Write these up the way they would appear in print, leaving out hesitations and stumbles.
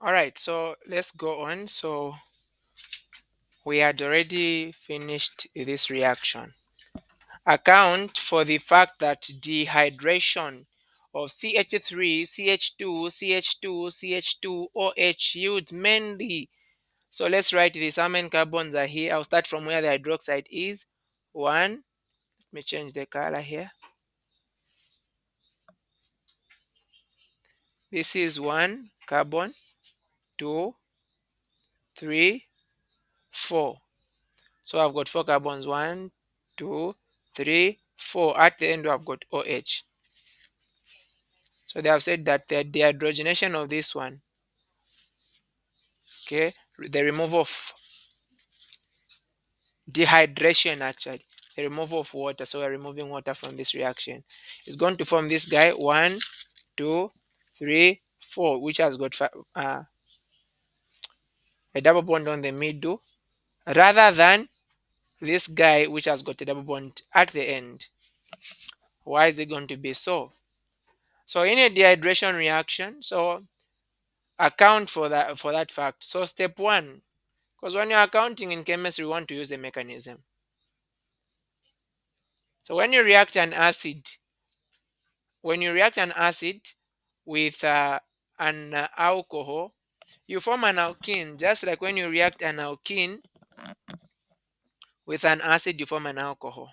All right, so let's go on. So we had already finished this reaction. Account for the fact that dehydration of CH3, CH2, CH2, CH2OH yields mainly. So let's write this. How many carbons are here? I'll start from where the hydroxide is. One. Let me change the color here. This is one carbon, two, three, four. So I've got four carbons. One, two, three, four. At the end, I've got OH. So they have said that the dehydrogenation of this one, okay, the removal of dehydration actually, the removal of water. So we're removing water from this reaction. It's going to form this guy. One, two, three, four, which has got a double bond on the middle, rather than this guy which has got a double bond at the end. Why is it going to be so? So in a dehydration reaction, so account for that fact. So step one, because when you're accounting in chemistry, we want to use a mechanism. So when you react an acid with an alcohol, you form an alkene. Just like when you react an alkene with an acid, you form an alcohol.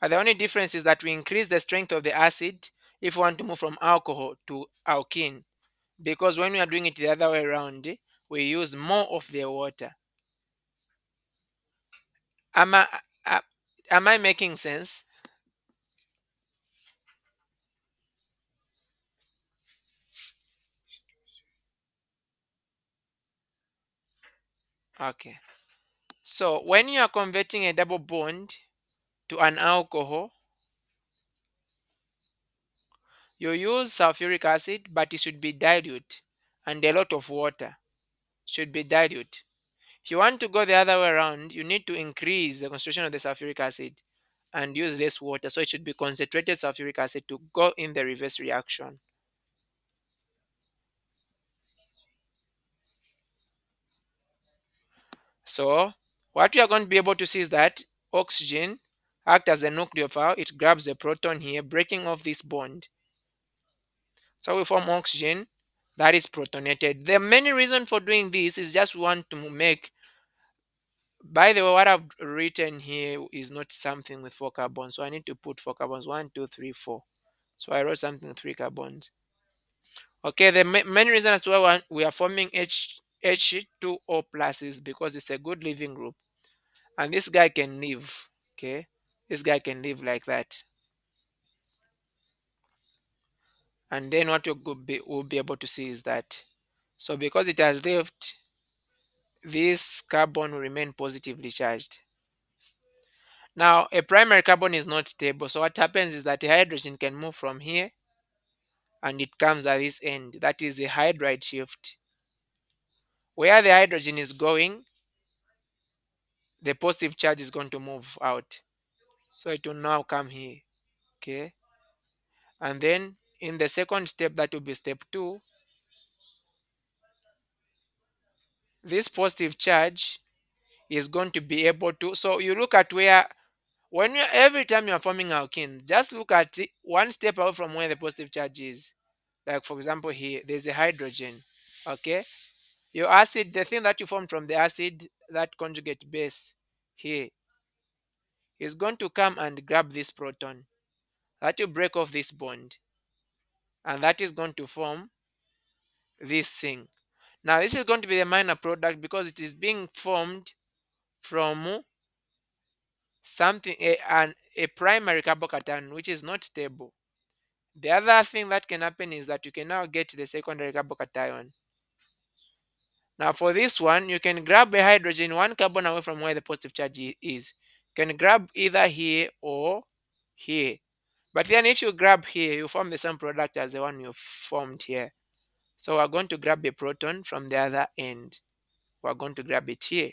But the only difference is that we increase the strength of the acid if we want to move from alcohol to alkene. Because when we are doing it the other way around, we use more of the water. Am I, uh, am I making sense? Okay. So when you are converting a double bond to an alcohol, you use sulfuric acid, but it should be dilute, and a lot of water should be dilute. If you want to go the other way around, you need to increase the concentration of the sulfuric acid and use less water. So it should be concentrated sulfuric acid to go in the reverse reaction. So what we are going to be able to see is that oxygen act as a nucleophile. It grabs the proton here, breaking off this bond. So we form oxygen that is protonated. The main reason for doing this is just want to make, by the way, what I've written here is not something with four carbons. So I need to put four carbons. One, two, three, four. So I wrote something with three carbons. Okay, the main reason as to why we are forming H2O plus is because it's a good living group. And this guy can live. Okay, this guy can live like that. And then what we'll be able to see is that, so because it has lived, this carbon will remain positively charged. Now, a primary carbon is not stable. So what happens is that the hydrogen can move from here and it comes at this end. That is a hydride shift. Where the hydrogen is going, the positive charge is going to move out. So it will now come here. Okay. And then in the second step, that will be step two, this positive charge is going to be able to. So you look at where, when you every time you are forming alkene, just look at one step away from where the positive charge is. Like for example, here there's a hydrogen. Okay, your acid, the thing that you formed from the acid, that conjugate base here, is going to come and grab this proton. That will break off this bond, and that is going to form this thing. Now this is going to be the minor product because it is being formed from something a primary carbocation which is not stable. The other thing that can happen is that you can now get the secondary carbocation. Now for this one, you can grab a hydrogen one carbon away from where the positive charge is. You can grab either here or here. But then if you grab here, you form the same product as the one you formed here. So we're going to grab a proton from the other end. We're going to grab it here.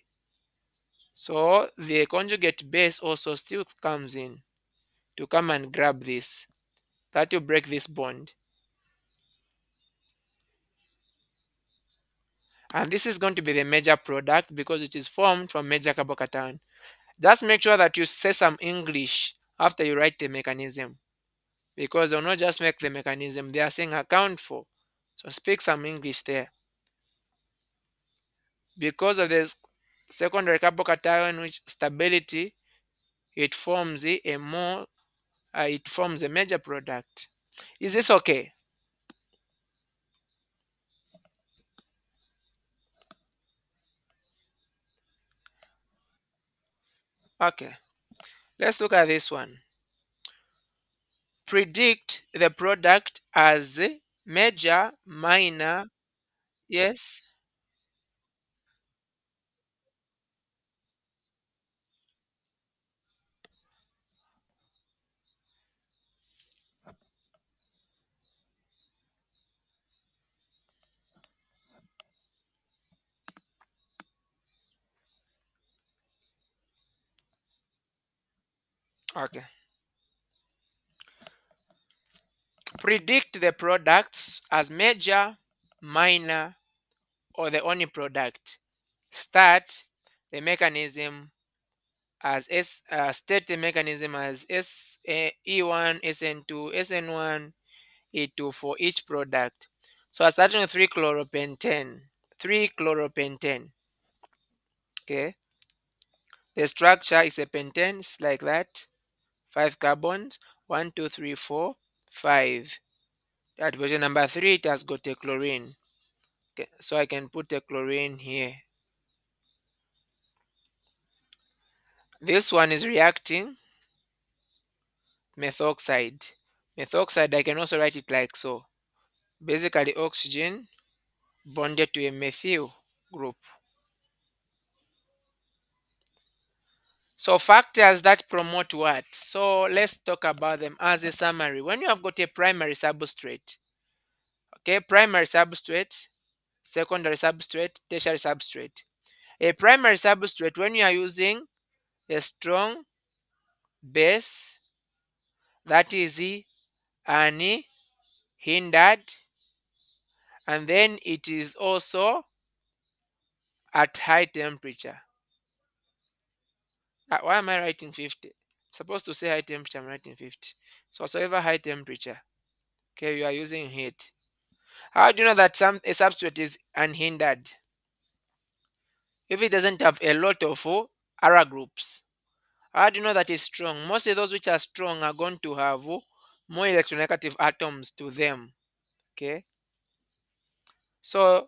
So the conjugate base also still comes in to come and grab this. That will break this bond. And this is going to be the major product because it is formed from major carbocation. Just make sure that you say some English after you write the mechanism, because they'll not just make the mechanism, they are saying account for. So speak some English there. Because of the secondary carbocation which stability, it forms it forms a major product. Is this okay? Okay. Let's look at this one. Predict the product as major, minor. Yes. Okay. Predict the products as major, minor, or the only product. Start the mechanism as state the mechanism as E1, SN2, SN1, E2 for each product. So I'm starting with 3-chloropentane. 3-chloropentane. Okay. The structure is a pentane, it's like that. 5 carbons. One, two, three, four, 5. At version number 3, it has got a chlorine. Okay, so I can put a chlorine here. This one is reacting methoxide. Methoxide, I can also write it like so. Basically, oxygen bonded to a methyl group. So factors that promote what? So let's talk about them as a summary. When you have got a primary substrate, okay, primary substrate, secondary substrate, tertiary substrate. A primary substrate, when you are using a strong base that is unhindered, and then it is also at high temperature. Why am I writing 50? Supposed to say high temperature, I'm writing 50. So whatsoever high temperature, okay, you are using heat. How do you know that a substrate is unhindered? If it doesn't have a lot of ara groups. How do you know that it's strong? Mostly those which are strong are going to have more electronegative atoms to them. Okay. So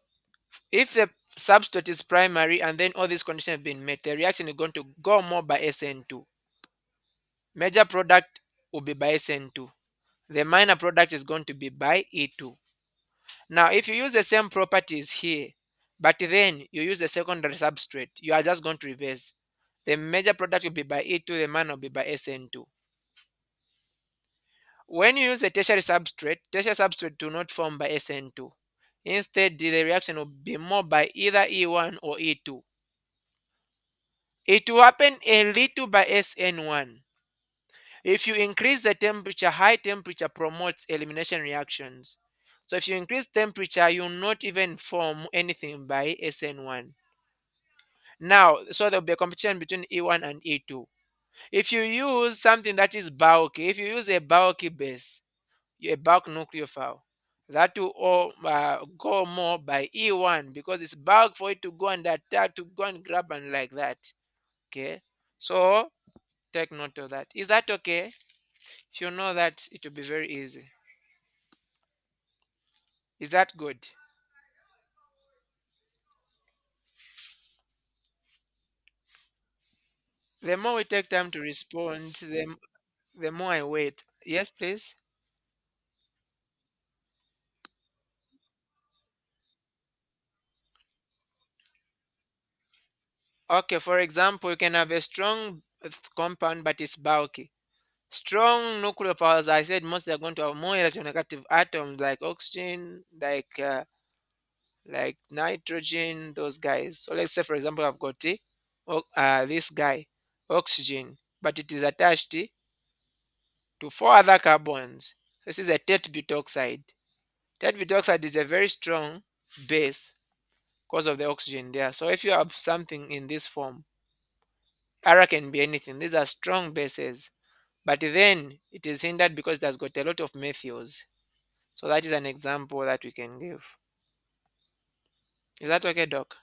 if the substrate is primary and then all these conditions have been met, the reaction is going to go more by SN2. Major product will be by SN2. The minor product is going to be by E2. Now, if you use the same properties here, but then you use a secondary substrate, you are just going to reverse. The major product will be by E2, the minor will be by SN2. When you use a tertiary substrate do not form by SN2. Instead, the reaction will be more by either E1 or E2. It will happen a little by SN1. If you increase the temperature, high temperature promotes elimination reactions. So if you increase temperature, you will not even form anything by SN1. Now, so there will be a competition between E1 and E2. If you use something that is bulky, if you use a bulky base, a bulk nucleophile, that will all, go more by E1 because it's bulk for it to go and attack, to go and grab and like that. Okay, so take note of that. Is that okay? If you know that, it will be very easy. Is that good? The more we take time to respond, the more I wait. Yes, please. Okay, for example, you can have a strong compound but it's bulky. Strong nucleophiles, I said, mostly are going to have more electronegative atoms like oxygen, like nitrogen, those guys. So let's say, for example, I've got this guy, oxygen, but it is attached to 4 other carbons. This is a tet butoxide. Tet butoxide is a very strong base. because of the oxygen there. So if you have something in this form, R can be anything. These are strong bases, but then it is hindered because it has got a lot of methyls. So that is an example that we can give. Is that okay, Doc?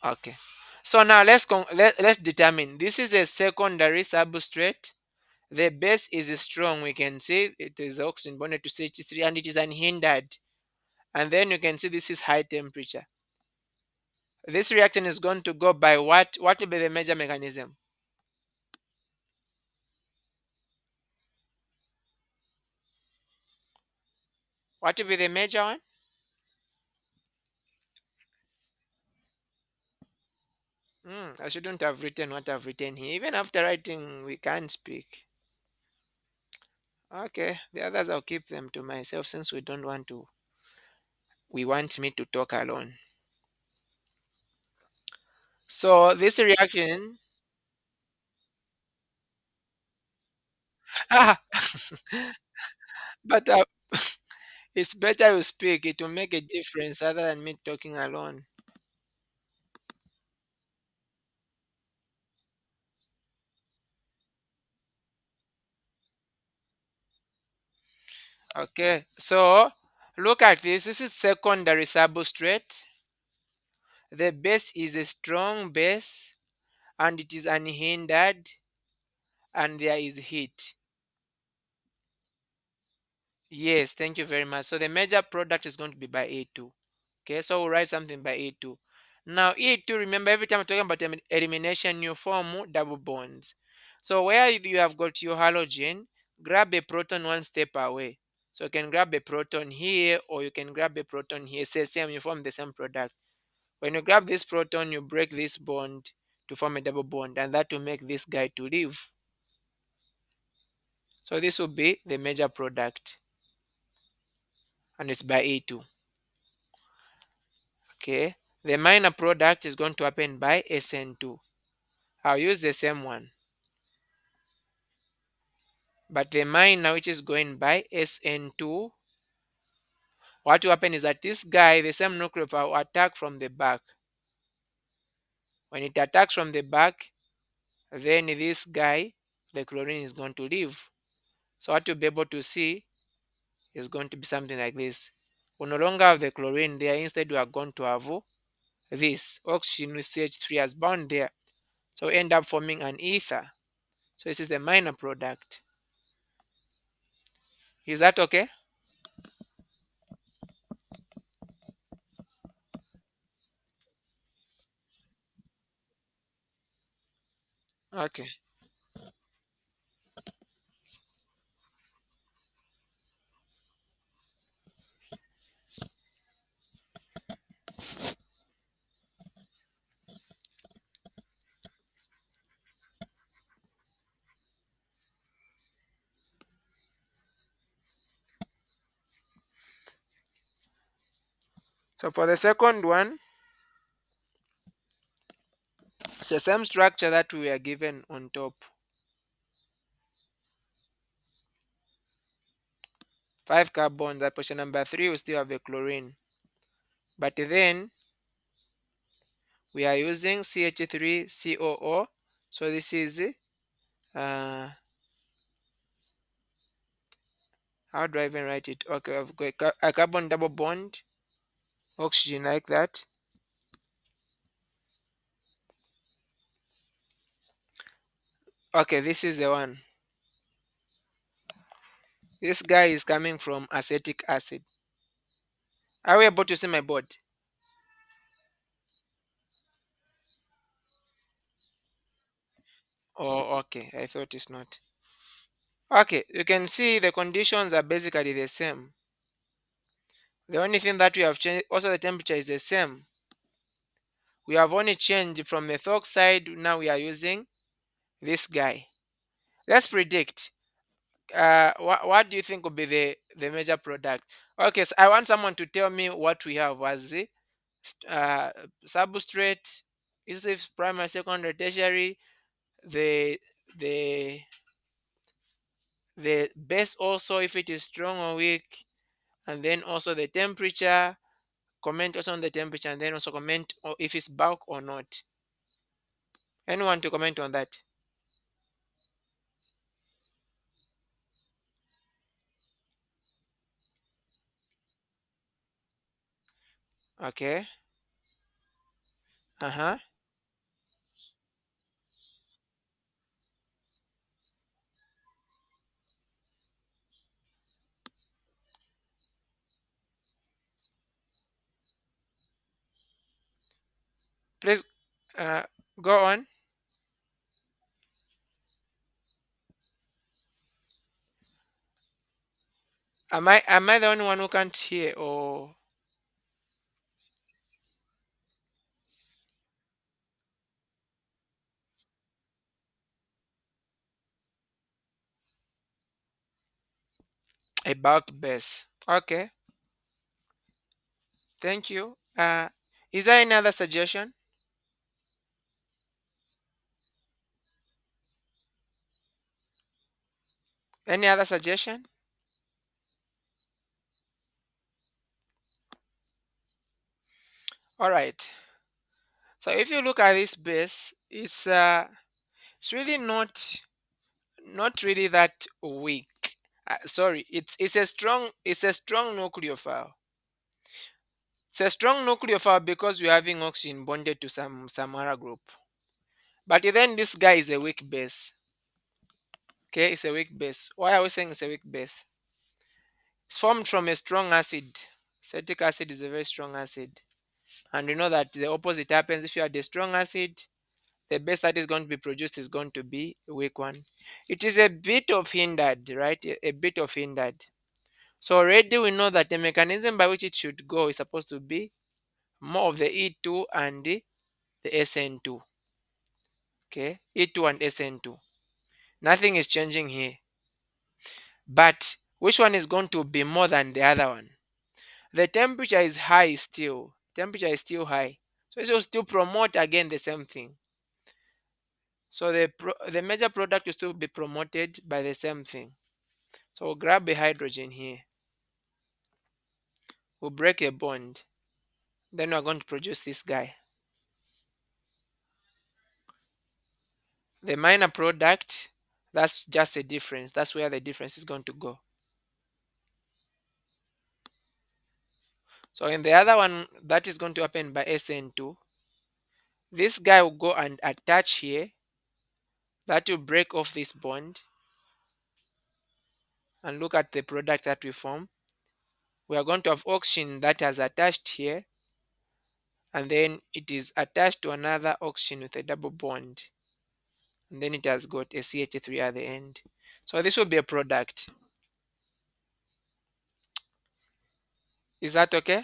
Okay. So now let's determine. This is a secondary substrate. The base is strong. We can see it is oxygen bonded to CH3 and it is unhindered. And then you can see this is high temperature. This reaction is going to go by what? What will be the major mechanism? What will be the major one? I shouldn't have written what I've written here. Even after writing, we can't speak. Okay, the others I'll keep them to myself since we don't want to. We want me to talk alone. So this reaction, ah, but it's better you speak. It will make a difference other than me talking alone. Okay, so look at this. This is secondary substrate. The base is a strong base and it is unhindered and there is heat. Yes, thank you very much. So the major product is going to be by A2. Okay, so we'll write something by A2. Now E2, remember every time I'm talking about elimination, you form double bonds. So where you have got your halogen, grab a proton one step away. So you can grab a proton here or you can grab a proton here. Say same, you form the same product. When you grab this proton, you break this bond to form a double bond, and that will make this guy to leave. So this will be the major product, and it's by A2. Okay. The minor product is going to happen by SN2. I'll use the same one. But the minor which is going by SN2, what will happen is that this guy, the same nucleophile, will attack from the back. When it attacks from the back, then this guy, the chlorine, is going to leave. So what you'll be able to see is going to be something like this. We no longer have the chlorine there. Instead, we are going to have this oxygen with CH3 as bound there. So we end up forming an ether. So this is the minor product. Is that okay? Okay. So for the second one, it's the same structure that we were given on top. 5 carbons. At position number 3, we still have the chlorine. But then we are using CH3COO. So this is, uh, how do I even write it? Okay, I've got a carbon double bond, oxygen like that. Okay, this is the one. This guy is coming from acetic acid. Are we able to see my board? Oh, okay. I thought it's not. Okay, you can see the conditions are basically the same. The only thing that we have changed, also the temperature is the same. We have only changed from methox side, now we are using this guy. Let's predict. What do you think will be the major product? Okay, so I want someone to tell me what we have as the uh, substrate. Is it primary, secondary, tertiary? The the the base also, if it is strong or weak, and then also the temperature. Comment also on the temperature, and then also comment if it's bulk or not. Anyone to comment on that? Okay. Uh-huh. Please uh, go on. Am I the only one who can't hear, or a bulk base? Okay. Thank you. Is there any other suggestion? Any other suggestion? All right. So if you look at this base, it's really not really that weak. Sorry, it's a strong nucleophile. It's a strong nucleophile because we're having oxygen bonded to some other group. But then this guy is a weak base. Okay, it's a weak base. Why are we saying it's a weak base? It's formed from a strong acid. Acetic acid is a very strong acid. And you know that the opposite happens if you add a strong acid, the base that is going to be produced is going to be a weak one. It is a bit of hindered, right? A bit of hindered. So already we know that the mechanism by which it should go is supposed to be more of the E2 and the SN2. Okay, E2 and SN2. Nothing is changing here. But which one is going to be more than the other one? The temperature is high still. Temperature is still high. So it will still promote again the same thing. So the major product will still be promoted by the same thing. So we'll grab a hydrogen here. We'll break a bond. Then we're going to produce this guy. The minor product, that's just a difference. That's where the difference is going to go. So in the other one, that is going to happen by SN2. This guy will go and attach here. That will break off this bond. And look at the product that we form. We are going to have oxygen that has attached here. And then it is attached to another oxygen with a double bond. And then it has got a CH3 at the end. So this will be a product. Is that okay?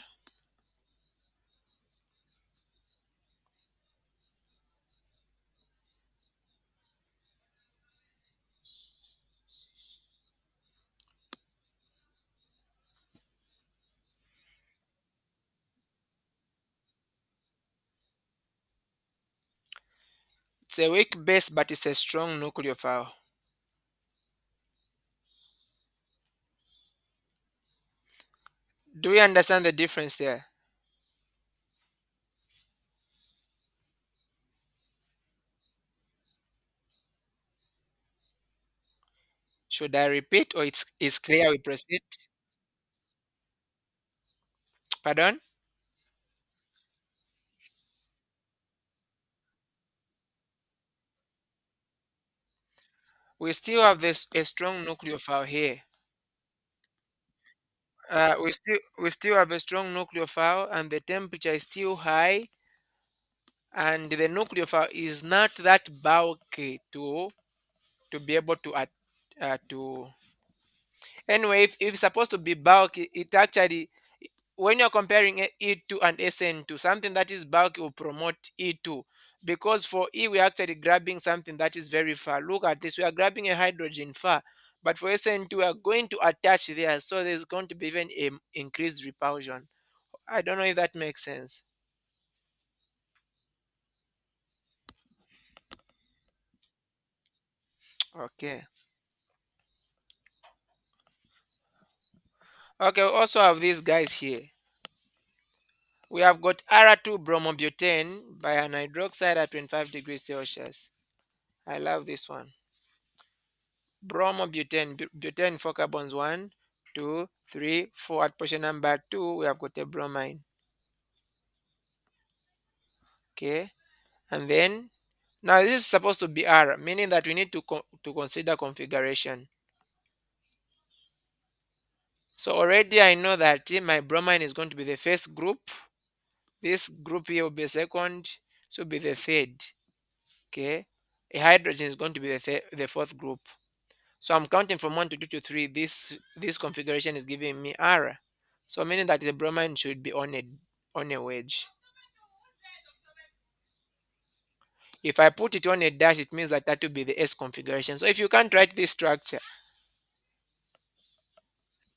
It's a weak base, but it's a strong nucleophile. Do you understand the difference there? Should I repeat, or it's clear we proceed? Pardon? We still have this a strong nucleophile here. We still have a strong nucleophile, and the temperature is still high, and the nucleophile is not that bulky to be able to anyway, if it's supposed to be bulky, it actually, when you're comparing E2 and SN2, something that is bulky will promote E2, because for E we're actually grabbing something that is very far. Look at this, we are grabbing a hydrogen far, but for SN2 we are going to attach there, so there's going to be even a increased repulsion. I don't know if that makes sense. Okay. Okay, we also have these guys here. We have got R2 bromobutane by an hydroxide at 25 degrees Celsius. I love this one. Bromobutane, butane, four carbons, one, two, three, four. At position number two, we have got a bromine. Okay, and then now this is supposed to be R, meaning that we need to consider configuration. So already I know that my bromine is going to be the first group. This group here will be the second. So will be the third. Okay, a hydrogen is going to be the fourth group. So I'm counting from 1 to 2 to 3. This configuration is giving me R. So meaning that the bromine should be on a wedge. If I put it on a dash, it means that that will be the S configuration. So if you can't write this structure,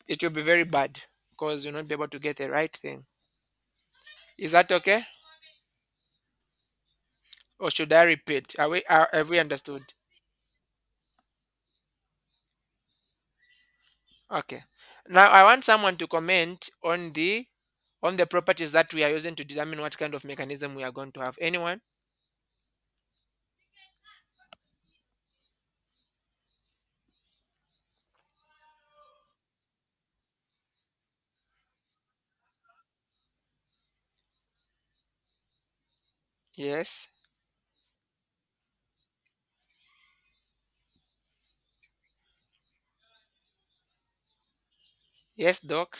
it will be very bad because you'll not be able to get the right thing. Is that okay? Or should I repeat? Have we understood? Okay. Now I want someone to comment on the properties that we are using to determine what kind of mechanism we are going to have. Anyone? Yes. Yes, Doc.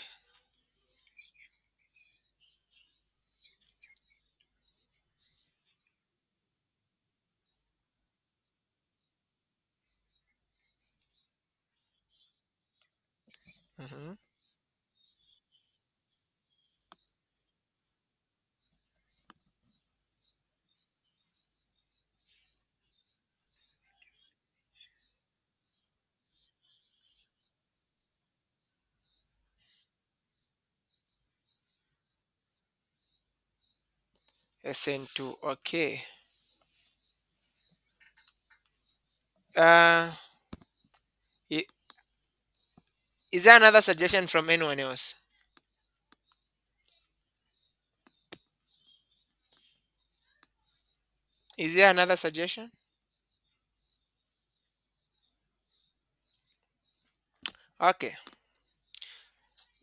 Hmm. SN2. Okay. Uh, i- is there another suggestion from anyone else? Is there another suggestion? Okay.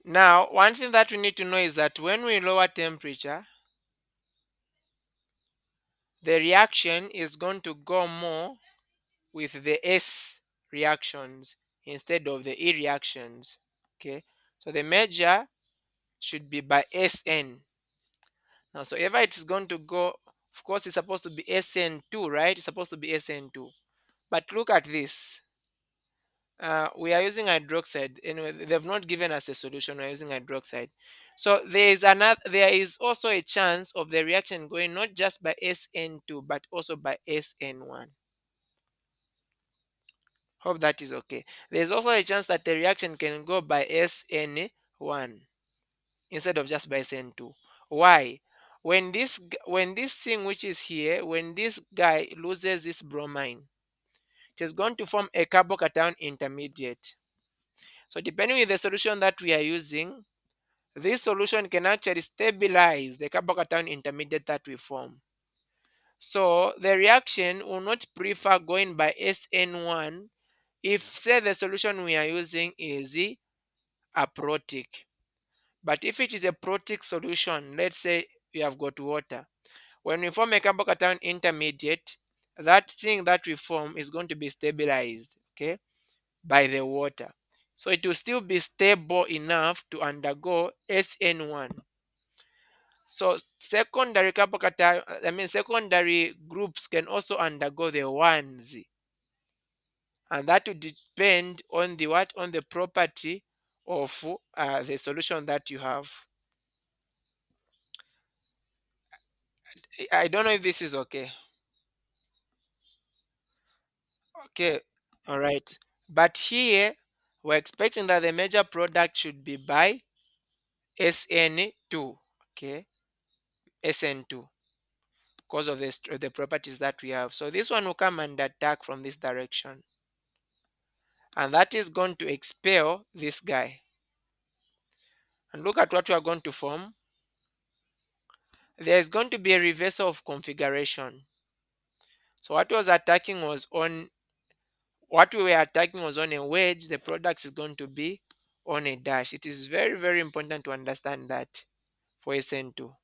Now, one thing that we need to know is that when we lower temperature, the reaction is going to go more with the S reactions instead of the E reactions. Okay. So the measure should be by SN. Now, so ever it is going to go, of course, it's supposed to be SN2, right? It's supposed to be SN2. But look at this. We are using hydroxide. Anyway, they've not given us a solution. We're using hydroxide. So there is also a chance of the reaction going not just by SN2 but also by SN1. Hope that is okay. There's also a chance that the reaction can go by SN1 instead of just by SN2. Why? When this thing which is here, when this guy loses this bromine, it is going to form a carbocation intermediate. So depending on the solution that we are using, this solution can actually stabilize the carbocation intermediate that we form. So the reaction will not prefer going by SN1 if, say, the solution we are using is a protic. But if it is a protic solution, let's say you have got water, when we form a carbocation intermediate, that thing that we form is going to be stabilized, okay, by the water. So it will still be stable enough to undergo SN1. So secondary groups can also undergo the ones, and that will depend on the what on the property of the solution that you have. I don't know if this is okay. Okay, all right. But here we're expecting that the major product should be by SN2. Okay, SN2 because of the properties that we have. So this one will come and attack from this direction, and that is going to expel this guy. And look at what we are going to form. There is going to be a reversal of configuration. So what we were attacking was on a wedge. The product is going to be on a dash. It is very, very important to understand that for SN2.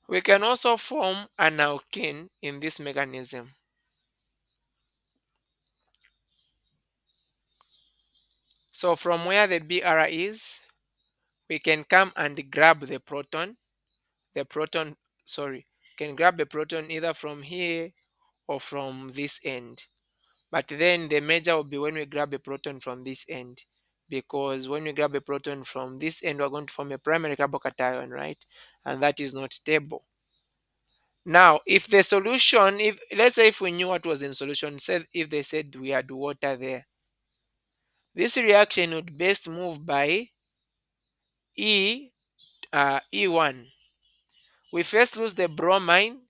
We can also form an alkene in this mechanism. So from where the Br is, we can come and grab the proton, sorry, can grab the proton either from here or from this end. But then the major will be when we grab a proton from this end, because when we grab a proton from this end, we're going to form a primary carbocation, right? And that is not stable. Now, if the solution, if let's say if we knew what was in solution, said if they said we had water there, this reaction would best move by E1. We first lose the bromine.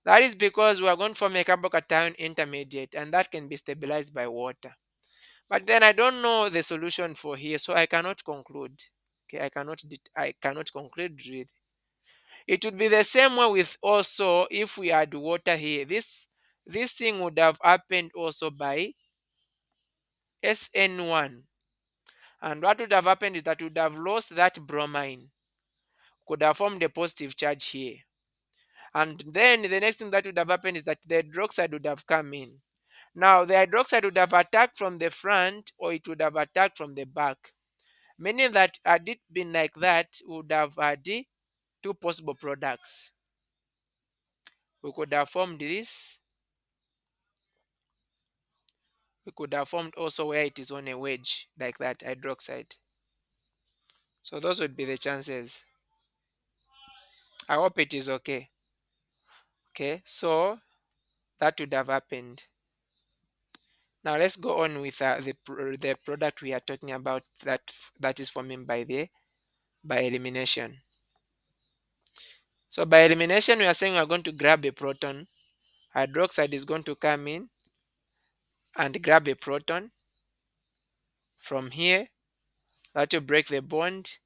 That is because we are going to form a carbocation intermediate, and that can be stabilized by water. But then I don't know the solution for here, so I cannot conclude. Okay, I cannot conclude really. It would be the same way with also if we had water here. This thing would have happened also by SN1. And what would have happened is that we would have lost that bromine. Could have formed a positive charge here. And then the next thing that would have happened is that the hydroxide would have come in. Now the hydroxide would have attacked from the front or it would have attacked from the back. Meaning that had it been like that, we would have had two possible products. We could have formed this. We could have formed also where it is on a wedge, like that, hydroxide. So those would be the chances. I hope it is okay. Okay, so that would have happened. Now let's go on with the product we are talking about that is forming by elimination. So by elimination, we are saying we are going to grab a proton. Hydroxide is going to come in and grab a proton from here. That will break the bond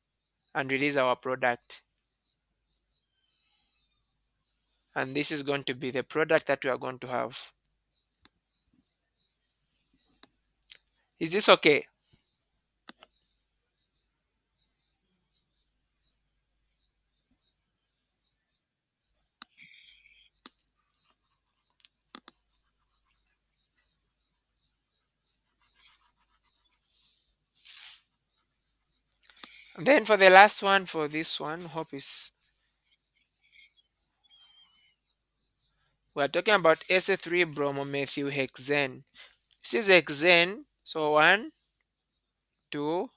and release our product. And this is going to be the product that we are going to have. Is this okay? Then for the last one, for this one, hope is we are talking about SA3 bromomethylhexane. This is hexane. So 1, 2,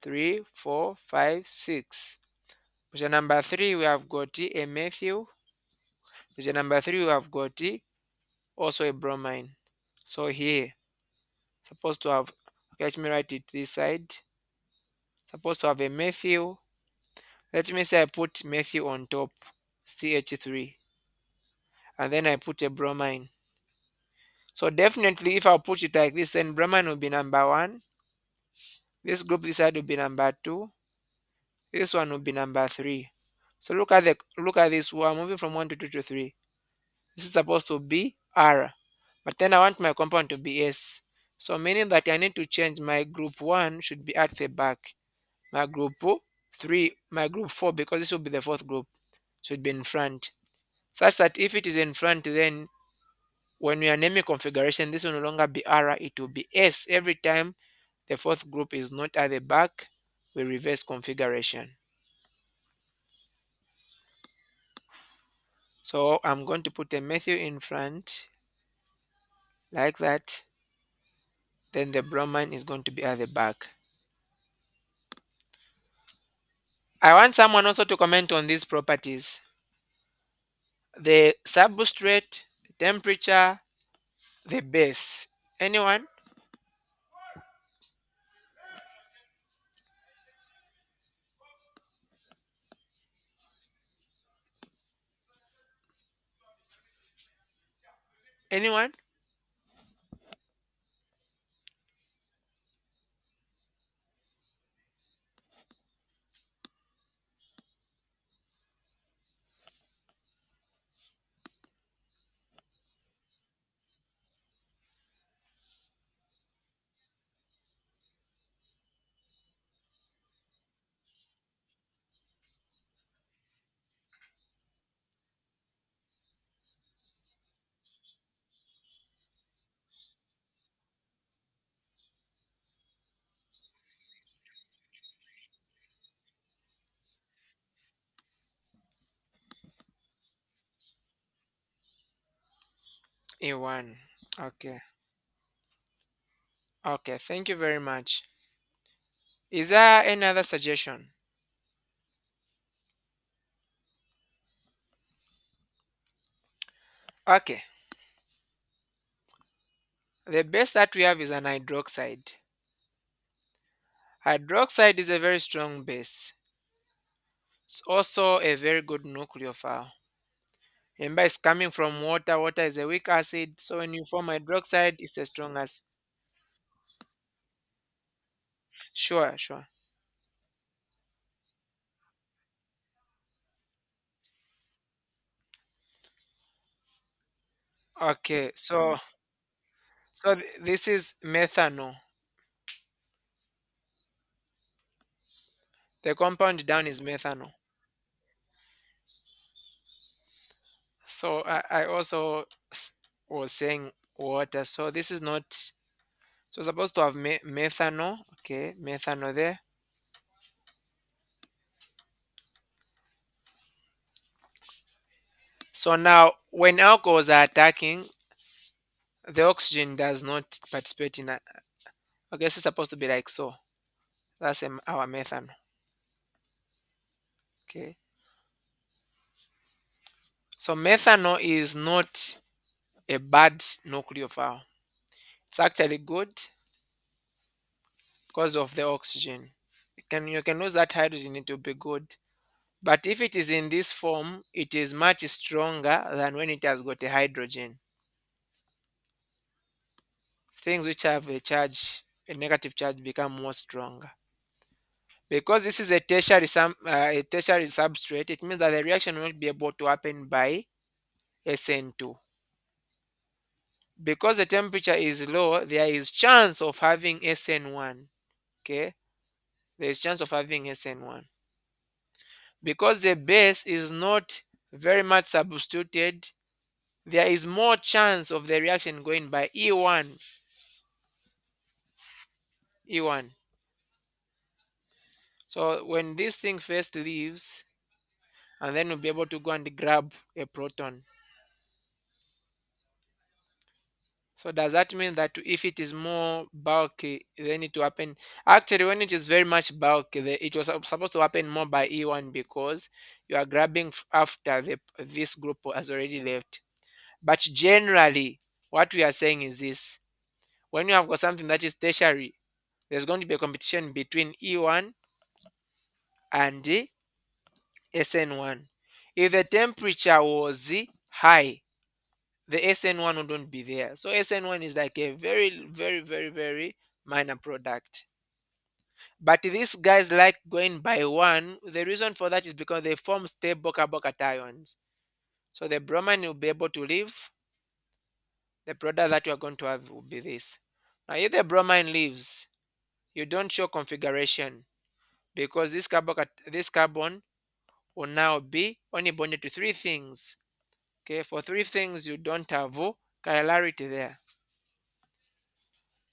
3, 4, 5, 6. Position number 3, we have got a methyl. Position number 3, we have got also a bromine. So here, supposed to have, okay, let me write it this side. Supposed to have a methyl. Let me say I put methyl on top, CH3, and then I put a bromine. So definitely if I put it like this, then bromine will be number 1. This group this side will be number 2. This one will be number 3. So look at this. We are moving from 1 to 2 to 3. This is supposed to be R. But then I want my compound to be S. So meaning that I need to change my group 1 should be at the back. My group 3, my group 4, because this will be the fourth group, should be in front. Such that if it is in front, then when we are naming configuration, this will no longer be R, it will be S. Every time the fourth group is not at the back, we reverse configuration. So I'm going to put a methyl in front, like that. Then the bromine is going to be at the back. I want someone also to comment on these properties. The substrate, the temperature, the base. Anyone? Anyone? E1. Okay. Okay. Thank you very much. Is there any other suggestion? Okay. The base that we have is an hydroxide. Hydroxide is a very strong base. It's also a very good nucleophile. Remember, it's coming from water. Water is a weak acid. So when you form hydroxide, it's a strong acid. Sure, sure. Okay. This is methanol. The compound down is methanol. So I also was saying water. So this is not. So supposed to have methanol. Okay, methanol there. So now when alcohols are attacking, the oxygen does not participate in. Okay, so it's supposed to be like so. That's our methanol. Okay. So methanol is not a bad nucleophile. It's actually good because of the oxygen. You can lose that hydrogen, it will be good. But if it is in this form, it is much stronger than when it has got a hydrogen. Things which have a negative charge, become more stronger. Because this is a tertiary substrate, it means that the reaction will not be able to happen by SN2. Because the temperature is low, there is chance of having SN1. Okay, there is chance of having SN1. Because the base is not very much substituted, there is more chance of the reaction going by E1. So when this thing first leaves, and then we'll be able to go and grab a proton. So does that mean that if it is more bulky, then it will happen? Actually, when it is very much bulky, it was supposed to happen more by E1 because you are grabbing after this group has already left. But generally, what we are saying is this: when you have got something that is tertiary, there's going to be a competition between E1 and the SN1. If the temperature was high, the SN1 wouldn't be there. So SN1 is like a very, very, very, very minor product. But these guys like going by one. The reason for that is because they form stable carbocations. So the bromine will be able to leave. The product that you are going to have will be this. Now, if the bromine leaves, you don't show configuration because this carbon will now be only bonded to three things. Okay, for three things you don't have chilarity there.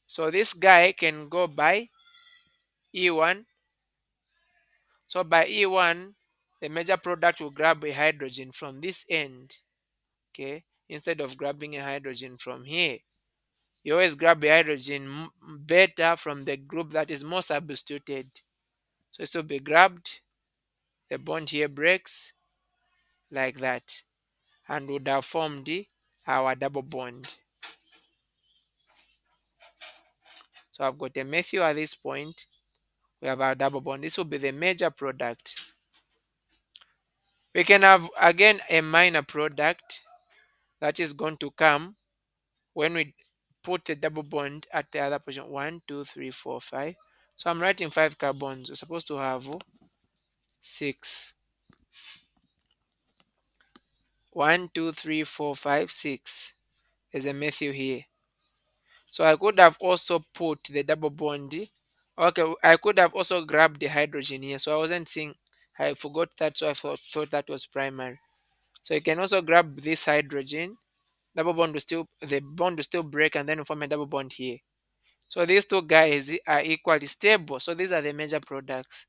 So this guy can go by E1. So by E1, the major product will grab a hydrogen from this end. Okay, instead of grabbing a hydrogen from here, you always grab a hydrogen better from the group that is more substituted. So it will be grabbed, the bond here breaks like that, and would have formed our double bond. So I've got a methyl at this point. We have our double bond. This will be the major product. We can have again a minor product that is going to come when we put the double bond at the other position. One, two, three, four, five. So I'm writing five carbons. We're supposed to have six. One, two, three, four, five, six. There's a methyl here. So I could have also put the double bond. Okay, I could have also grabbed the hydrogen here. So I wasn't seeing, I forgot that, so I thought that was primary. So you can also grab this hydrogen. The bond will still break and then form a double bond here. So these two guys are equally stable. So these are the major products.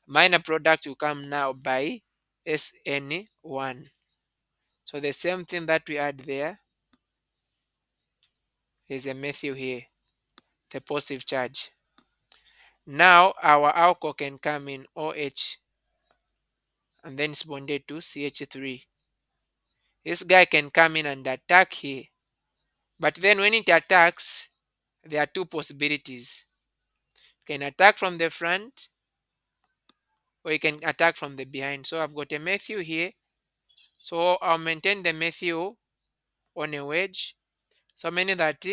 Minor product will come now by SN1. So the same thing that we add there, There's a methyl here, the positive charge. Now our alcohol can come in OH and then it's bonded to CH3. This guy can come in and attack here. But then when it attacks, there are two possibilities. It can attack from the front or it can attack from the behind. So I've got a methyl here. So I'll maintain the methyl on a wedge. So meaning that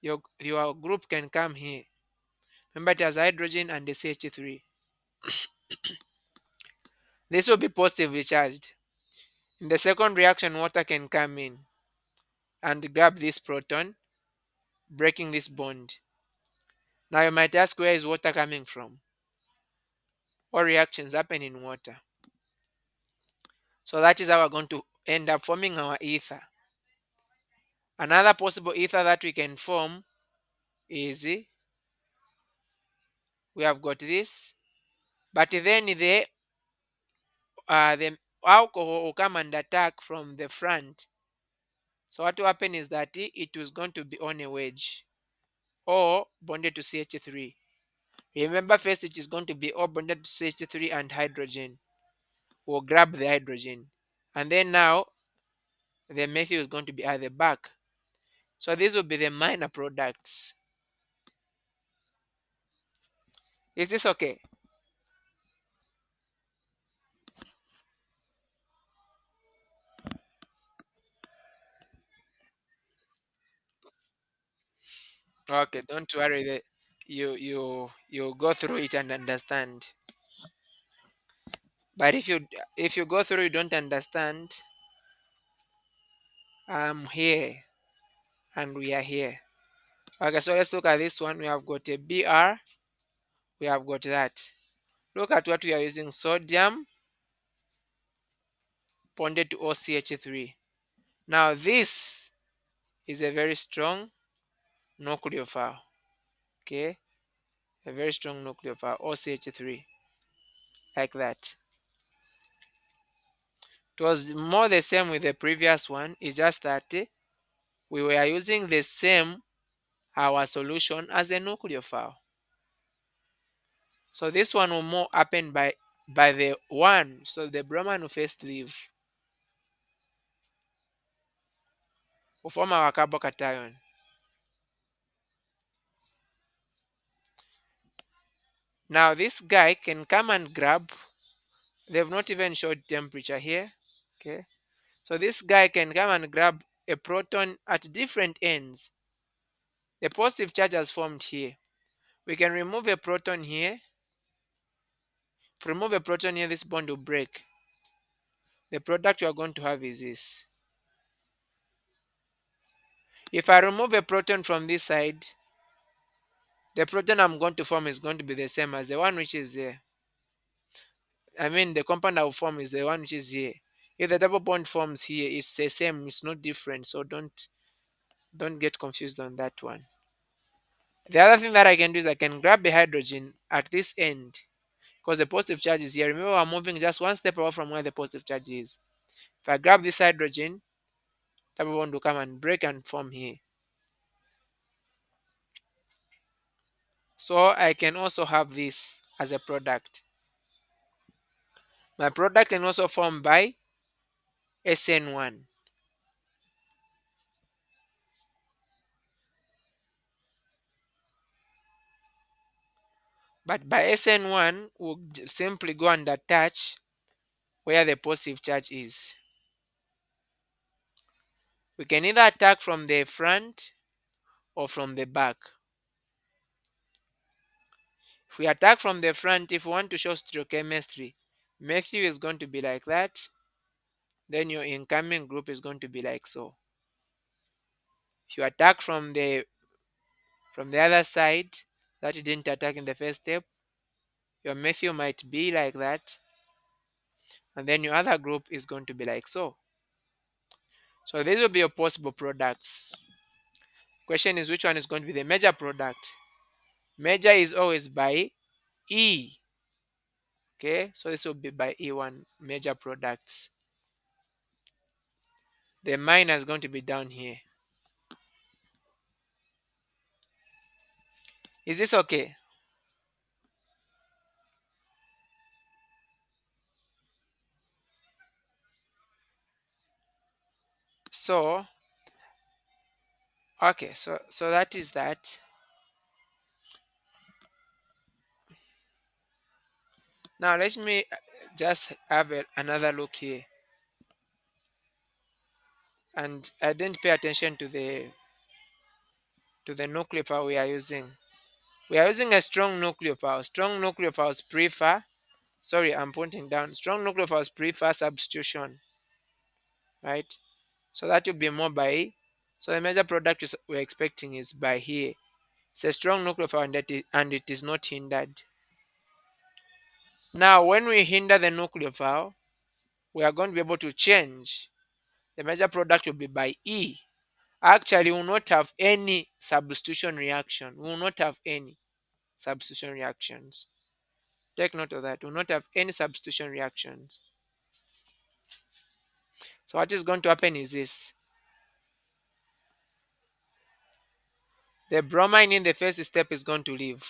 your group can come here. Remember it has hydrogen and the CH3. This will be positively charged. In the second reaction, water can come in and grab this proton, breaking this bond. Now you might ask, where is water coming from? All reactions happen in water. So that is how we're going to end up forming our ether. Another possible ether that we can form is we have got this, but then the alcohol will come and attack from the front. So what will happen is that it is going to be on a wedge or bonded to CH3. Remember, first it is going to be all bonded to CH3 and hydrogen. We'll grab the hydrogen. And then now the methyl is going to be at the back. So these will be the minor products. Is this okay? Okay, don't worry. You go through it and understand. But if you go through you don't understand, I'm here and we are here. Okay, so let's look at this one. We have got a Br. We have got that. Look at what we are using: sodium bonded to OCH3. Now this is a very strong nucleophile. Okay, a very strong nucleophile, OCH3, like that. It was more the same with the previous one. It's just that we were using the same our solution as a nucleophile. So this one will more happen by the one. So the bromine will first leave. We'll form our carbocation. Now this guy can come and grab. They've not even showed temperature here. Okay. So this guy can come and grab a proton at different ends. The positive charge has formed here. We can remove a proton here. If we remove a proton here, this bond will break. The product you are going to have is this. If I remove a proton from this side, the proton I'm going to form is going to be the same as the one which is here. I mean, the compound I will form is the one which is here. If the double bond forms here, it's the same, it's not different. So don't get confused on that one. The other thing that I can do is I can grab the hydrogen at this end because the positive charge is here. Remember, I'm moving just one step away from where the positive charge is. If I grab this hydrogen, double bond will come and break and form here. So I can also have this as a product. My product can also form by SN1. But by SN1, we'll simply go and attach where the positive charge is. We can either attack from the front or from the back. If we attack from the front, if we want to show stereochemistry, methyl is going to be like that. Then your incoming group is going to be like so. If you attack from the other side that you didn't attack in the first step, your methyl might be like that, and then your other group is going to be like so. So these will be your possible products. Question is, which one is going to be the major product? Major is always by E. Okay, so this will be by E1, major products. The minor is going to be down here. Is this okay? So, okay, so that is that. Now let me just have another look here. And I didn't pay attention to the nucleophile we are using. We are using a strong nucleophile. Strong nucleophiles prefer, sorry, I'm pointing down. Strong nucleophiles prefer substitution, right? So that will be more by. So the major product we're expecting is by here. It's a strong nucleophile and it is not hindered. Now, when we hinder the nucleophile, we are going to be able to change. The major product will be by E. Actually, we will not have any substitution reaction. We will not have any substitution reactions. Take note of that. We will not have any substitution reactions. So what is going to happen is this. The bromine in the first step is going to leave.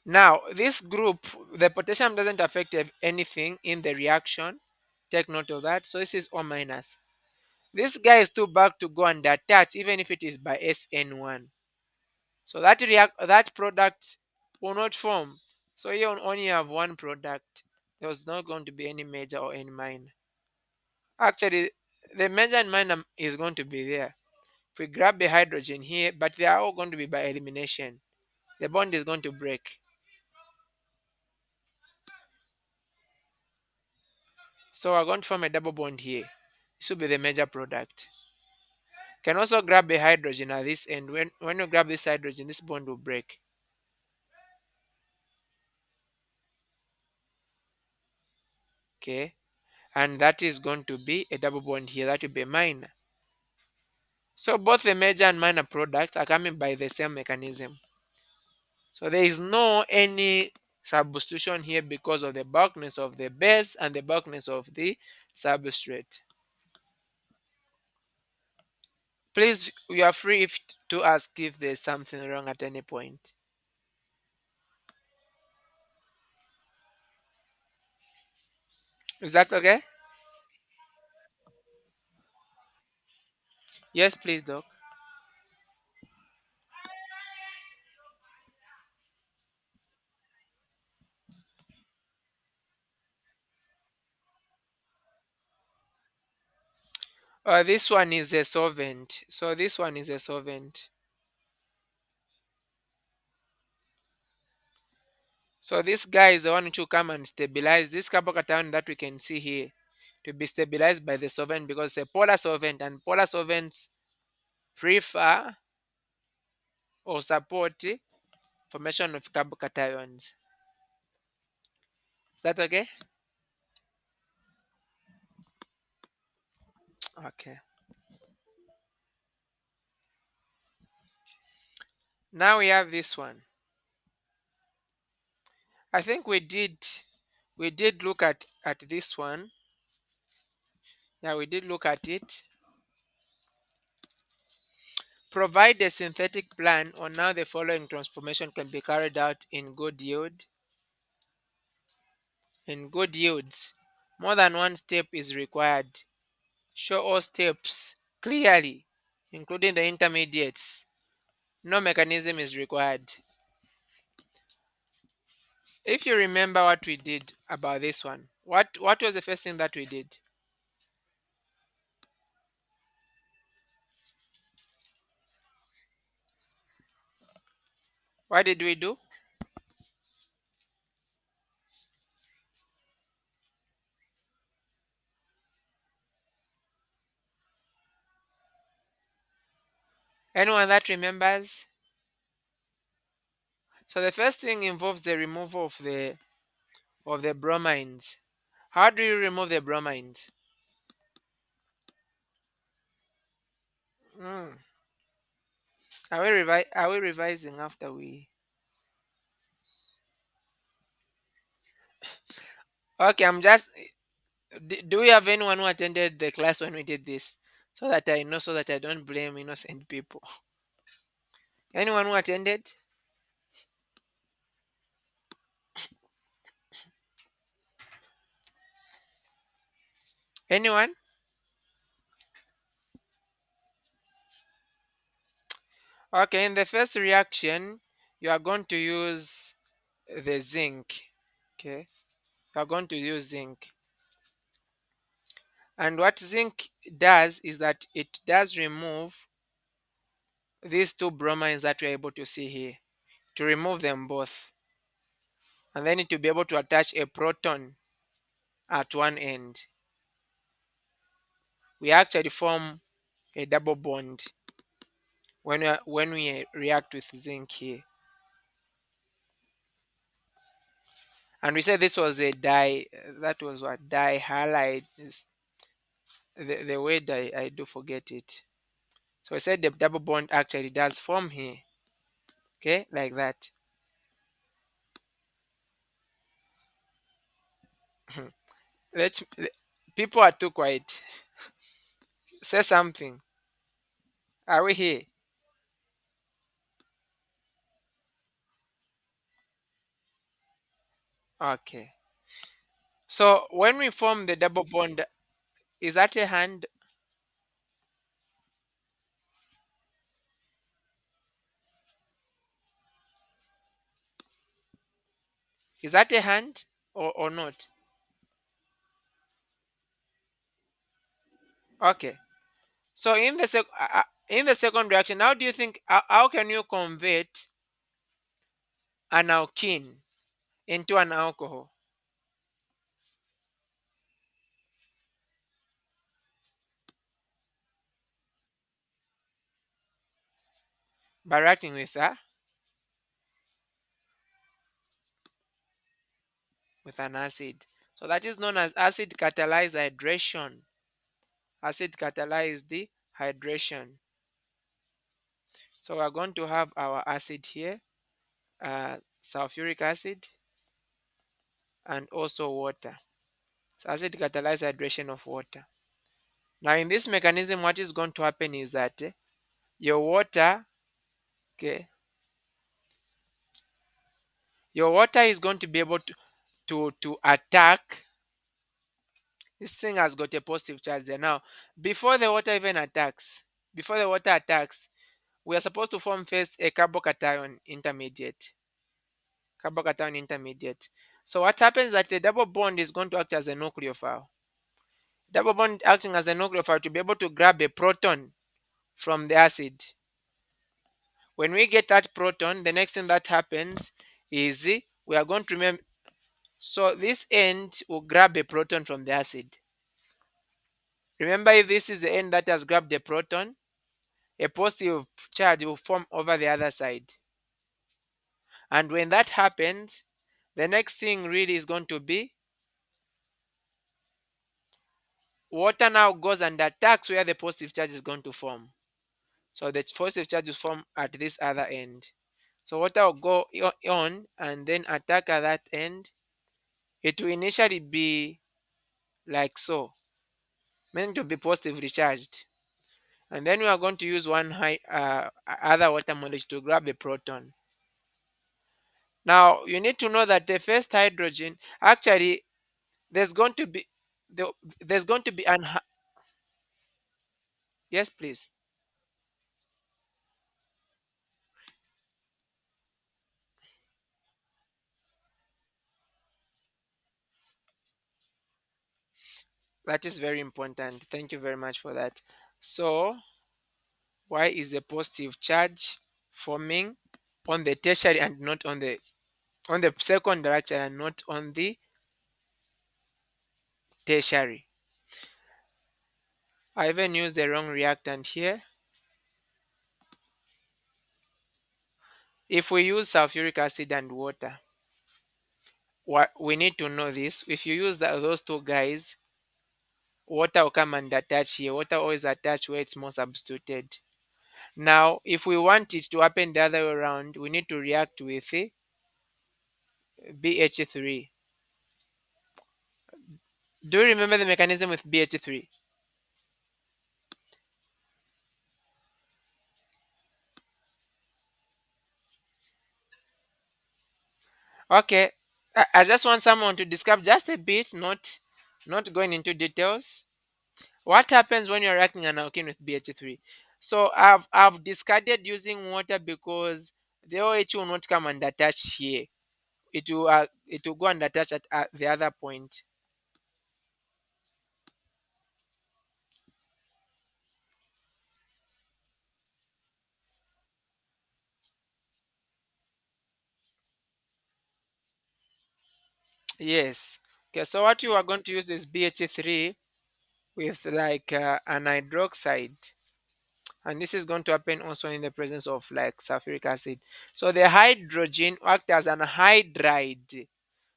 Now, this group, the potassium doesn't affect anything in the reaction. Take note of that. So this is O minus. This guy is too back to go and attach, even if it is by SN1. So that product will not form. So you only have one product. There's not going to be any major or any minor. Actually, the major and minor is going to be there. If we grab the hydrogen here, but they are all going to be by elimination. The bond is going to break. So we're going to form a double bond here. This will be the major product. Can also grab a hydrogen at this end. When you grab this hydrogen, this bond will break. Okay. And that is going to be a double bond here. That will be a minor. So both the major and minor products are coming by the same mechanism. So there is no any substitution here because of the bulkness of the base and the bulkness of the substrate. Please, you are free to ask if there's something wrong at any point. Is that okay? Yes, please, Doc. This one is a solvent. So this one is a solvent. So this guy is the one to come and stabilize this carbocation that we can see here to be stabilized by the solvent because it's a polar solvent and polar solvents prefer or support formation of carbocations. Is that okay? Okay. Now we have this one. I think we did look at this one. Yeah, we did look at it. Provide a synthetic plan on how the following transformation can be carried out in good yield. In good yields, more than one step is required. Show all steps clearly, including the intermediates. No mechanism is required. If you remember what we did about this one, what was the first thing that we did? What did we do? Anyone that remembers? So the first thing involves the removal of the bromines. How do you remove the bromines? Hmm. Are we revising after we? Okay, I'm just Do we have anyone who attended the class when we did this? So that I know, so that I don't blame innocent people. Anyone who attended? Anyone? Okay, in the first reaction, you are going to use the zinc. Okay, you are going to use zinc. And what zinc does is that it does remove these two bromines that we're able to see here, to remove them both. And then to be able to attach a proton at one end. We actually form a double bond when we react with zinc here. And we said this was a that was what dihalide is. The word I do forget it. So I said the double bond actually does form here. Okay, like that. Let people are too quiet. Say something. Are we here? Okay. So when we form the double bond, is that a hand? Is that a hand or not? Okay. So in the second reaction, how do you think how can you convert an alkene into an alcohol by reacting with an acid? So that is known as acid catalyzed hydration. Acid catalyzed the hydration. So we're going to have our acid here, sulfuric acid, and also water. So acid catalyzed hydration of water. Now in this mechanism, what is going to happen is that your water, okay, your water is going to be able to attack. This thing has got a positive charge there. Now, before the water even attacks, before the water attacks, we are supposed to form first a carbocation intermediate. Carbocation intermediate. So what happens is that the double bond is going to act as a nucleophile. Double bond acting as a nucleophile to be able to grab a proton from the acid. When we get that proton, the next thing that happens is we are going to remember. So this end will grab a proton from the acid. Remember, if this is the end that has grabbed the proton, a positive charge will form over the other side. And when that happens, the next thing really is going to be water now goes and attacks where the positive charge is going to form. So the positive charge will form at this other end. So water will go on and then attack at that end. It will initially be like so, meant to be positively charged. And then we are going to use one other water molecule to grab a proton. Now you need to know that the first hydrogen actually there's going to be the, there's going to be yes please. That is very important. Thank you very much for that. So why is the positive charge forming on the tertiary and not on the secondary actually and not on the tertiary? I even used the wrong reactant here. If we use sulfuric acid and water, what we need to know this, if you use those two guys, water will come and attach here. Water always attach where it's more substituted. Now if we want it to happen the other way around, we need to react with BH3. Do you remember the mechanism with BH3? Okay. I just want someone to describe just a bit, not going into details. What happens when you're reacting an alkene with BH3? So I've discarded using water because the OH will not come and attach here. It will go and attach at the other point. Yes. Okay. So what you are going to use is BH3 with like an hydroxide, and this is going to happen also in the presence of like sulfuric acid. So the hydrogen acts as an hydride.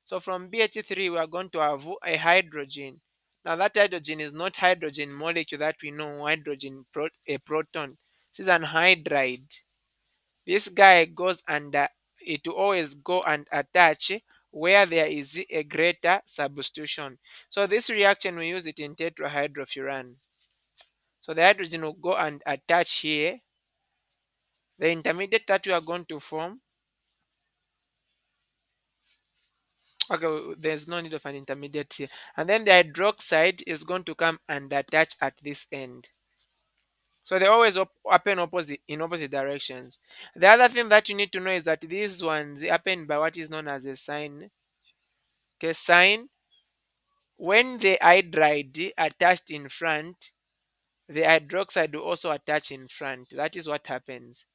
So from BH3 we are going to have a hydrogen. Now that hydrogen is not hydrogen molecule that we know, a proton. This is an hydride. This guy goes and it will always go and attach where there is a greater substitution. So this reaction we use it in tetrahydrofuran. So the hydrogen will go and attach here. The intermediate that we are going to form, okay, there's no need of an intermediate here. And then the hydroxide is going to come and attach at this end. So they always happen opposite in opposite directions. The other thing that you need to know is that these ones happen by what is known as a sign. Okay, sign. When the hydride attached in front, the hydroxide will also attach in front. That is what happens.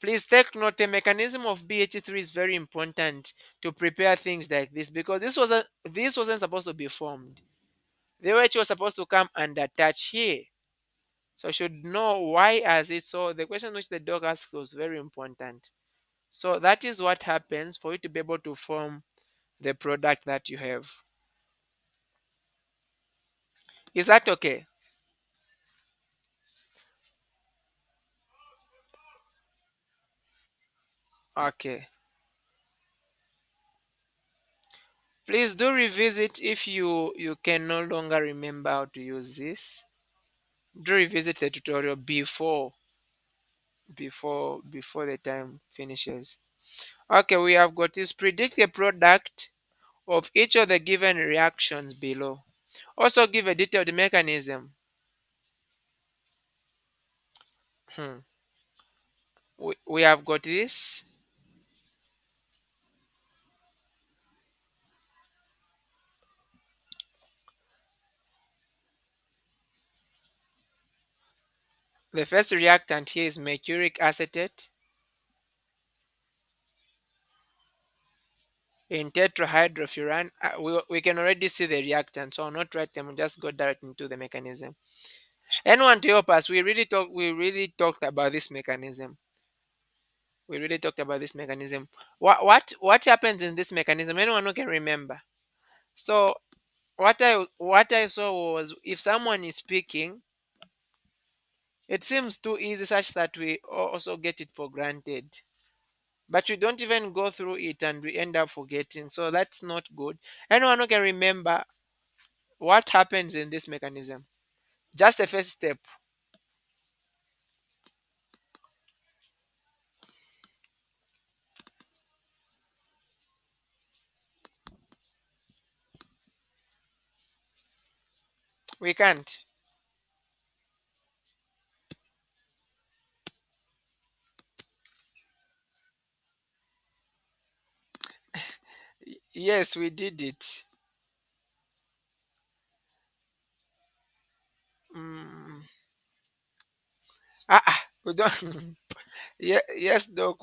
Please take note the mechanism of BH3 is very important to prepare things like this because this wasn't supposed to be formed. The OH was supposed to come and attach here. So you should know why as it. So the question which the dog asks was very important. So that is what happens for you to be able to form the product that you have. Is that okay? Okay. Please do revisit if you can no longer remember how to use this. Do revisit the tutorial before the time finishes. Okay, we have got this. Predict the product of each of the given reactions below. Also give a detailed mechanism. Hmm. We have got this. The first reactant here is mercuric acetate in tetrahydrofuran. We can already see the reactant, so I'll not write them. We'll just go direct into the mechanism. Anyone to help us? We really talked about this mechanism. We really talked about this mechanism. What happens in this mechanism? Anyone who can remember? So what I saw was if someone is speaking, it seems too easy such that we also get it for granted. But we don't even go through it and we end up forgetting. So that's not good. Anyone who can remember what happens in this mechanism? Just the first step. We can't. Yes, we did it. Mm. We don't. Yeah, yes, doc.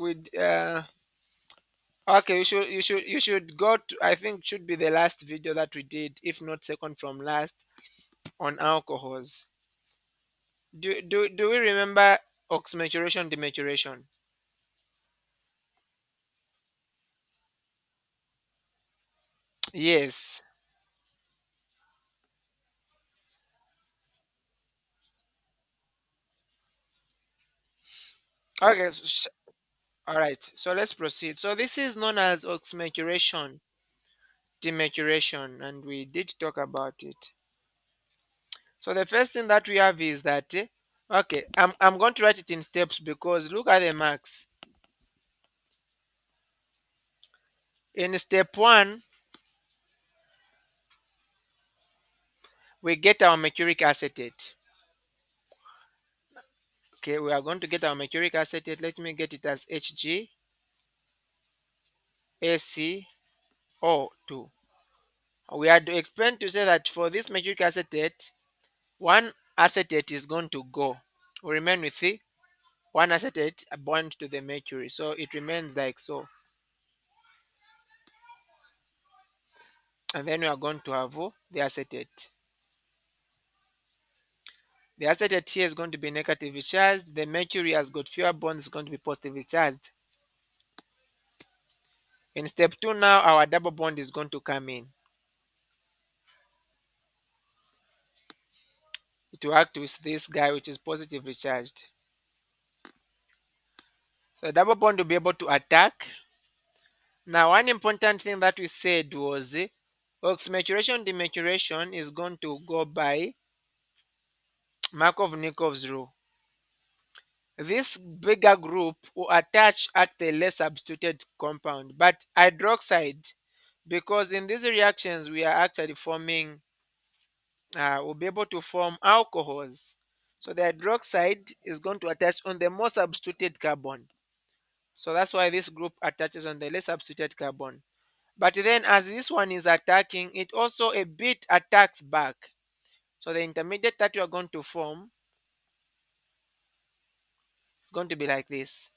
Okay, you should go to. I think should be the last video that we did, if not second from last, on alcohols. Do we remember oxymaturation, dematuration? Yes. Okay. All right. So let's proceed. So this is known as oxymaturation. denaturation, and we did talk about it. So the first thing that we have is that okay, I'm going to write it in steps because look at the marks. In step 1, we get our mercuric acetate. Okay, we are going to get our mercuric acetate. Let me get it as HgAcO2. We had to explain to say that for this mercuric acetate, one acetate is going to go. We remain with the one acetate bond to the mercury. So it remains like so. And then we are going to have the acetate. The acetate here is going to be negatively charged. The mercury has got fewer bonds, is going to be positively charged. In step 2 now, our double bond is going to come in. It will act with this guy which is positively charged. The double bond will be able to attack. Now, one important thing that we said was oxymercuration denaturation is going to go by Markov-Nikov's rule. This bigger group will attach at the less substituted compound, but hydroxide, because in these reactions we are actually forming, we'll be able to form alcohols. So the hydroxide is going to attach on the more substituted carbon. So that's why this group attaches on the less substituted carbon. But then as this one is attacking, it also a bit attacks back. So the intermediate that you are going to form is going to be like this.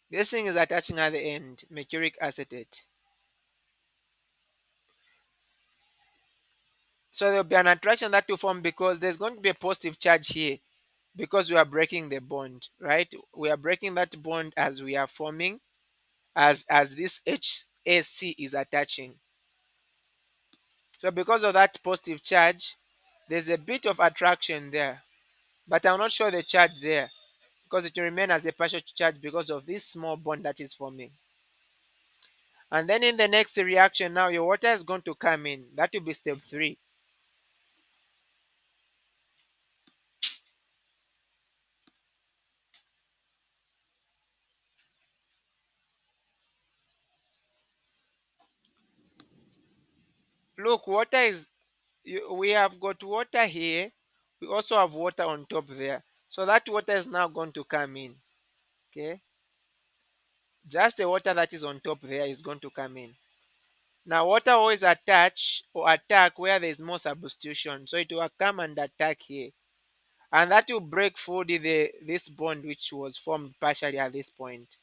This thing is attaching at the end, mercuric acetate. So there will be an attraction that will form because there's going to be a positive charge here because we are breaking the bond, right? We are breaking that bond as we are forming, as this HAC is attaching. So because of that positive charge, there's a bit of attraction there. But I'll not show the charge there because it will remain as a partial charge because of this small bond that is forming. And then in the next reaction now, your water is going to come in. That will be step 3. Look, water is, we have got water here. We also have water on top there. So that water is now going to come in. Okay. Just the water that is on top there is going to come in. Now water always attach or attack where there is more substitution. So it will come and attack here. And that will break fully this bond which was formed partially at this point.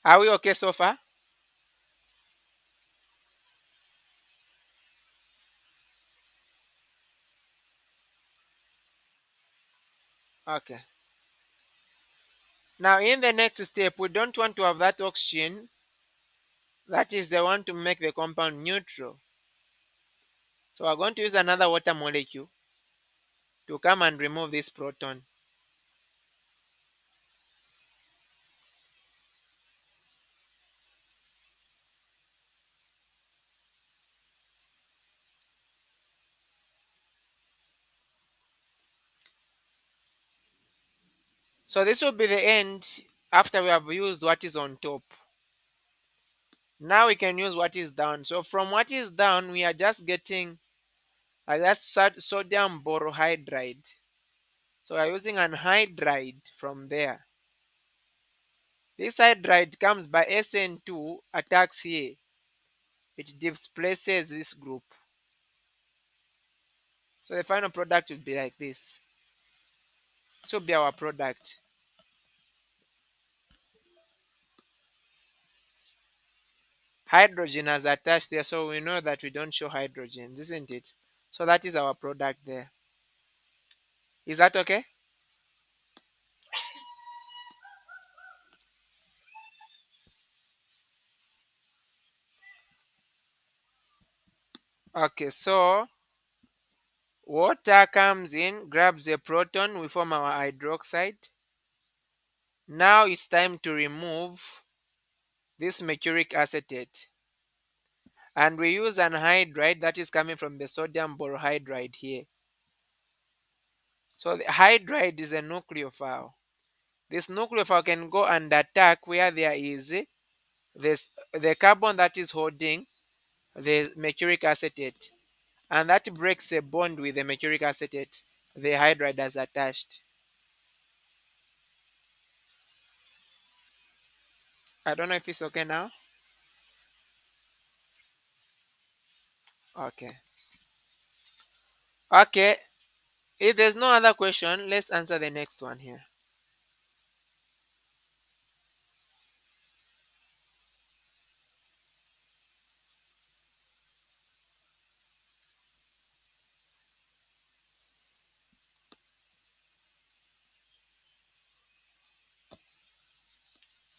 Are we okay so far? Okay. Now in the next step, we don't want to have that oxygen. That is the one to make the compound neutral. So we're going to use another water molecule to come and remove this proton. So this will be the end after we have used what is on top. Now we can use what is down. So from what is down, we are just getting that's sodium borohydride. So we're using an hydride from there. This hydride comes by SN2, attacks here. It displaces this group. So the final product will be like this. This will be our product. Hydrogen has attached there, so we know that we don't show hydrogen, isn't it? So that is our product there. Is that okay? Okay, so Water comes in, grabs a proton, we form our hydroxide. Now it's time to remove this mercuric acetate. And we use an hydride that is coming from the sodium borohydride here. So the hydride is a nucleophile. This nucleophile can go and attack where there is this the carbon that is holding the mercuric acetate, and that breaks the bond with the mercuric acetate the hydride has attached. I don't know if it's okay now. Okay. Okay. If there's no other question, let's answer the next one here.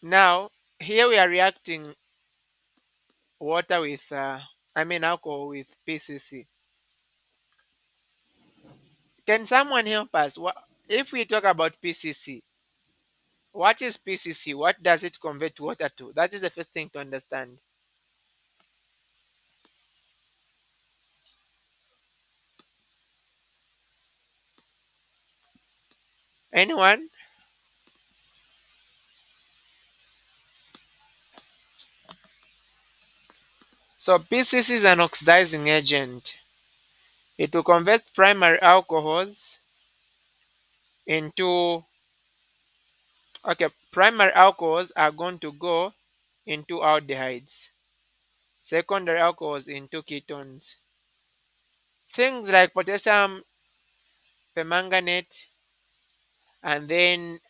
Now, here we are reacting water with, alcohol with PCC. Can someone help us? If we talk about PCC, what is PCC? What does it convert water to? That is the first thing to understand. Anyone? So PCC is an oxidizing agent. It will convert primary alcohols into, okay, primary alcohols are going to go into aldehydes. Secondary alcohols into ketones. Things like potassium permanganate and then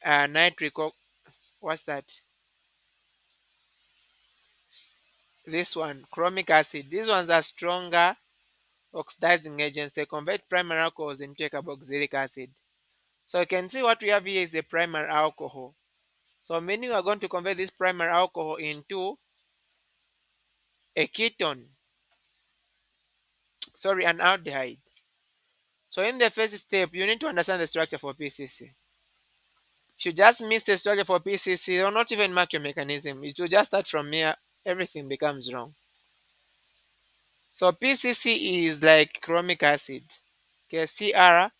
what's that? This one, chromic acid. These ones are stronger oxidizing agents. They convert primary alcohols into a carboxylic acid. So you can see what we have here is a primary alcohol. So meaning we are going to convert this primary alcohol into a ketone, sorry, an aldehyde. So in the first step, you need to understand the structure for PCC. If you just miss the structure for PCC, or not even mark your mechanism, it will just start from here, everything becomes wrong. So PCC is like chromic acid. Okay, Cr,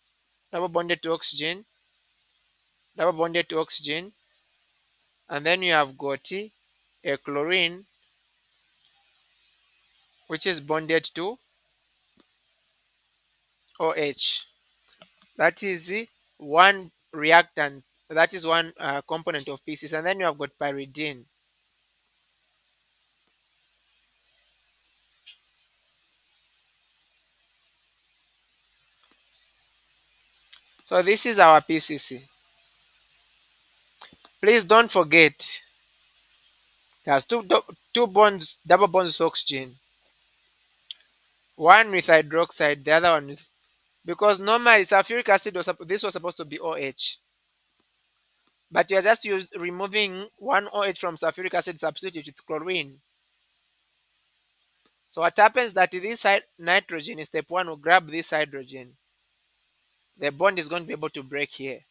double bonded to oxygen, double bonded to oxygen, and then you have got a chlorine which is bonded to OH. That is one reactant, that is one component of PCC, and then you have got pyridine. So this is our PCC. Please don't forget, it has two bonds, double bonds with oxygen. One with hydroxide, the other one with, because normally sulfuric acid this was supposed to be OH, but you are just removing one OH from sulfuric acid, substitute with chlorine. So what happens that this nitrogen in step one will grab this hydrogen. The bond is going to be able to break here.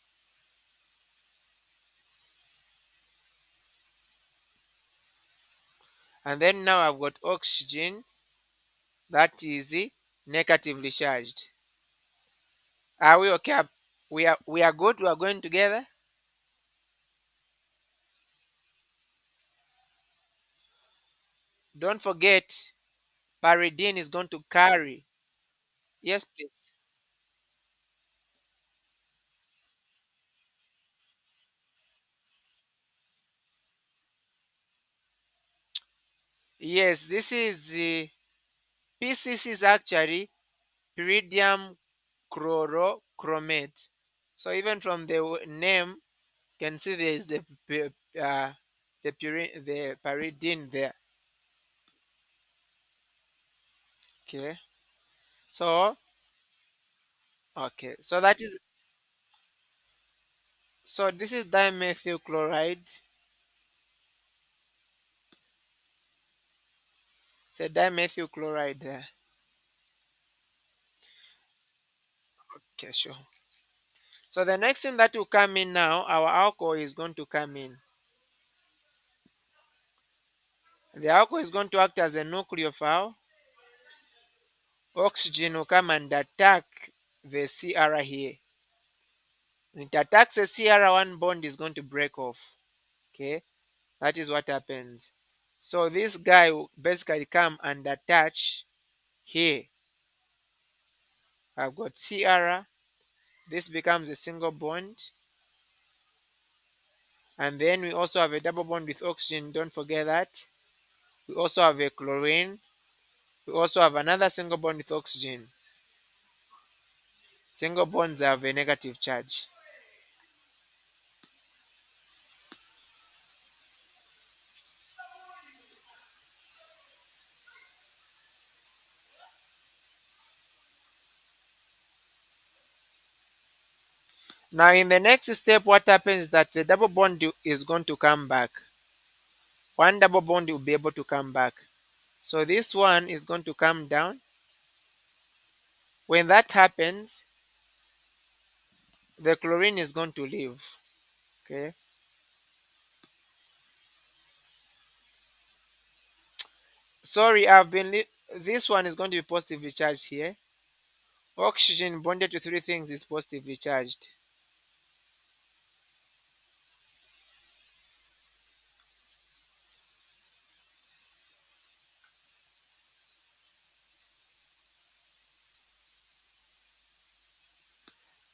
And then now I've got oxygen that is negatively charged. Are we okay? We are good. We are going together. Don't forget, pyridine is going to carry. Yes, please. Yes, this is PCC is actually pyridium chlorochromate. So even from the name, you can see there is the pyridine there. Okay. So okay. So this is dimethyl chloride. It's a dimethyl chloride there. Okay, sure. So the next thing that will come in now, our alcohol is going to come in. The alcohol is going to act as a nucleophile. Oxygen will come and attack the CR here. When it attacks the CR, one bond is going to break off. Okay, that is what happens. So this guy will basically come and attach here. I've got CR. This becomes a single bond. And then we also have a double bond with oxygen. Don't forget that. We also have a chlorine. We also have another single bond with oxygen. Single bonds have a negative charge. Now in the next step, what happens is that the double bond is going to come back. One double bond will be able to come back. So this one is going to come down. When that happens, the chlorine is going to leave. Okay. Sorry, this one is going to be positively charged here. Oxygen bonded to three things is positively charged.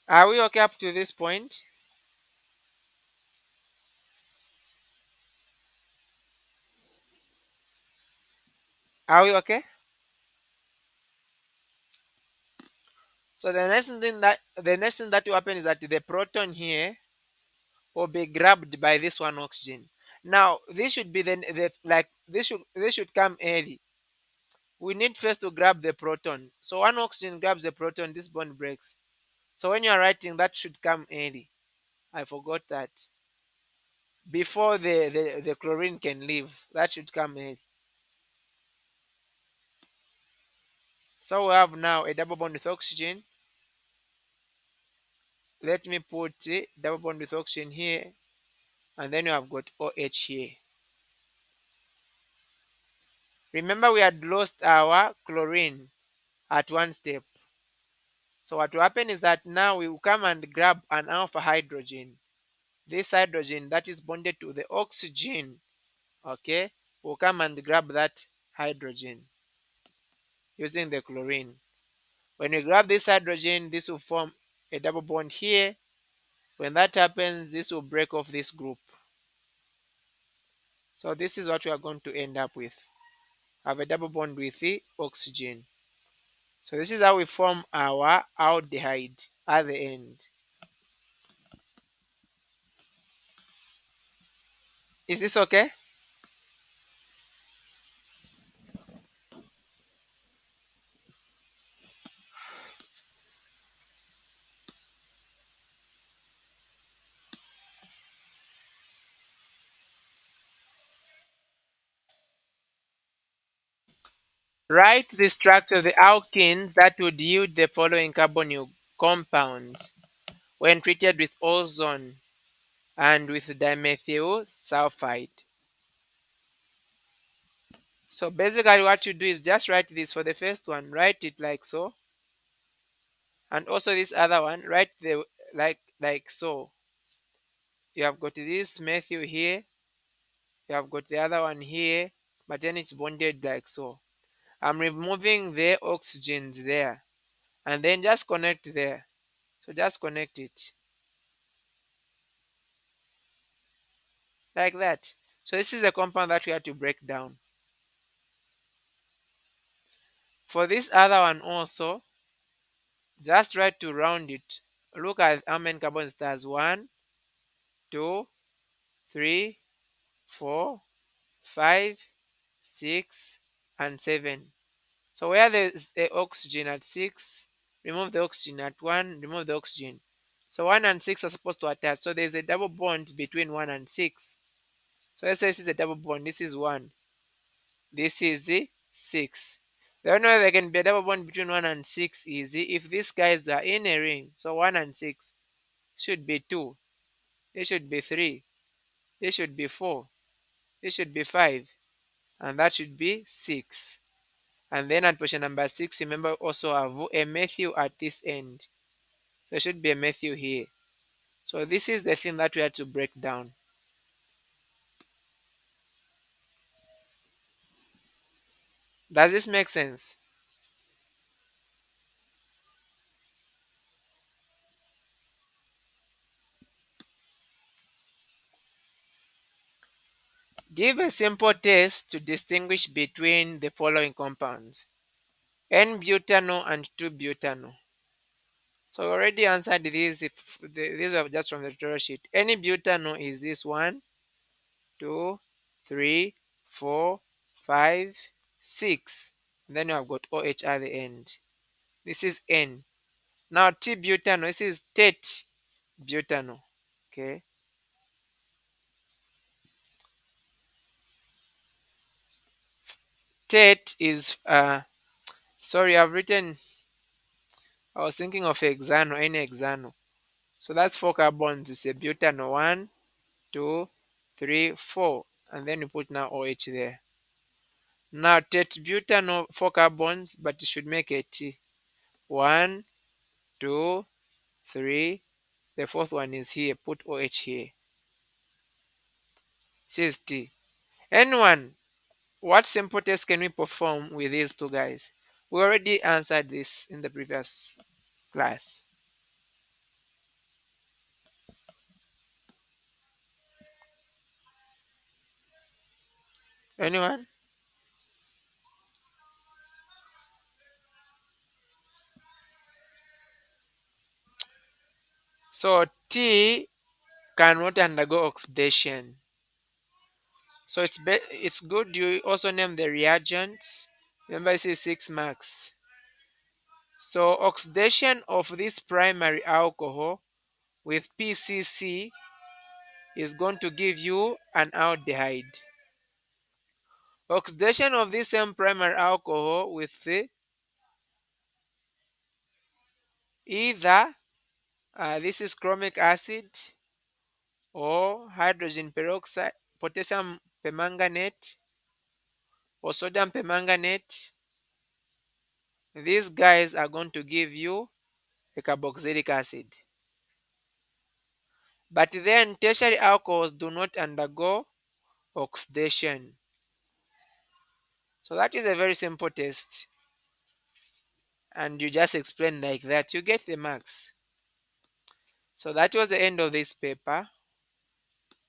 Are we okay up to this point? Are we okay? So the next thing that will happen is that the proton here will be grabbed by this one oxygen. Now this should be this should come early. We need first to grab the proton. So one oxygen grabs the proton, this bond breaks. So when you are writing, that should come early. I forgot that. Before the chlorine can leave, that should come early. So we have now a double bond with oxygen. Let me put double bond with oxygen here, and then we have got OH here. Remember, we had lost our chlorine at one step. So what will happen is that now we will come and grab an alpha hydrogen. This hydrogen that is bonded to the oxygen, okay, will come and grab that hydrogen using the chlorine. When we grab this hydrogen, this will form a double bond here. When that happens, this will break off this group. So this is what we are going to end up with. Have a double bond with the oxygen. So this is how we form our aldehyde at the end. Is this okay? Write the structure of the alkenes that would yield the following carbonyl compounds when treated with ozone and with dimethyl sulfide. So basically what you do is just write this for the first one, write it like so. And also this other one, write the like so. You have got this methyl here, you have got the other one here, but then it's bonded like so. I'm removing the oxygens there, and then just connect there. So just connect it like that. So this is the compound that we have to break down. For this other one also, just try to round it. Look at how many carbons it has. 1, 2, 3, 4, 5, 6, and 7. So where there's the oxygen at 6, remove the oxygen. At 1, remove the oxygen. So 1 and 6 are supposed to attach. So there's a double bond between 1 and 6. So let's say this is a double bond. This is 1. This is the 6. The only way there can be a double bond between 1 and 6 is if these guys are in a ring. So 1 and 6 should be 2. It should be 3. It should be 4. It should be 5. And that should be 6. And then at position number 6, remember also have a Matthew at this end. So it should be a Matthew here. So this is the thing that we had to break down. Does this make sense? Give a simple test to distinguish between the following compounds: N-butano and 2-butano. So we already answered these. These are just from the tutorial sheet. N-butano is this one, two, three, four, five, six. Then you have got OH at the end. This is N. Now T-butano, this is tet butano. Okay. Tet is sorry, I've written, I was thinking of hexano, any hexano. So that's 4 carbons. It's a butano. One, two, three, four. And then you put now OH there. Now tet-butano, 4 carbons, but it should make a T. One, two, three. The fourth one is here. Put OH here. This is T. N1. What simple test can we perform with these two guys? We already answered this in the previous class. Anyone? So T cannot undergo oxidation. So it's good you also name the reagents. Remember, this is 6 marks. So oxidation of this primary alcohol with PCC is going to give you an aldehyde. Oxidation of this same primary alcohol with either this is chromic acid or hydrogen peroxide, potassium permanganate or sodium permanganate. These guys are going to give you a carboxylic acid. But then tertiary alcohols do not undergo oxidation. So that is a very simple test. And you just explain like that, you get the marks. So that was the end of this paper.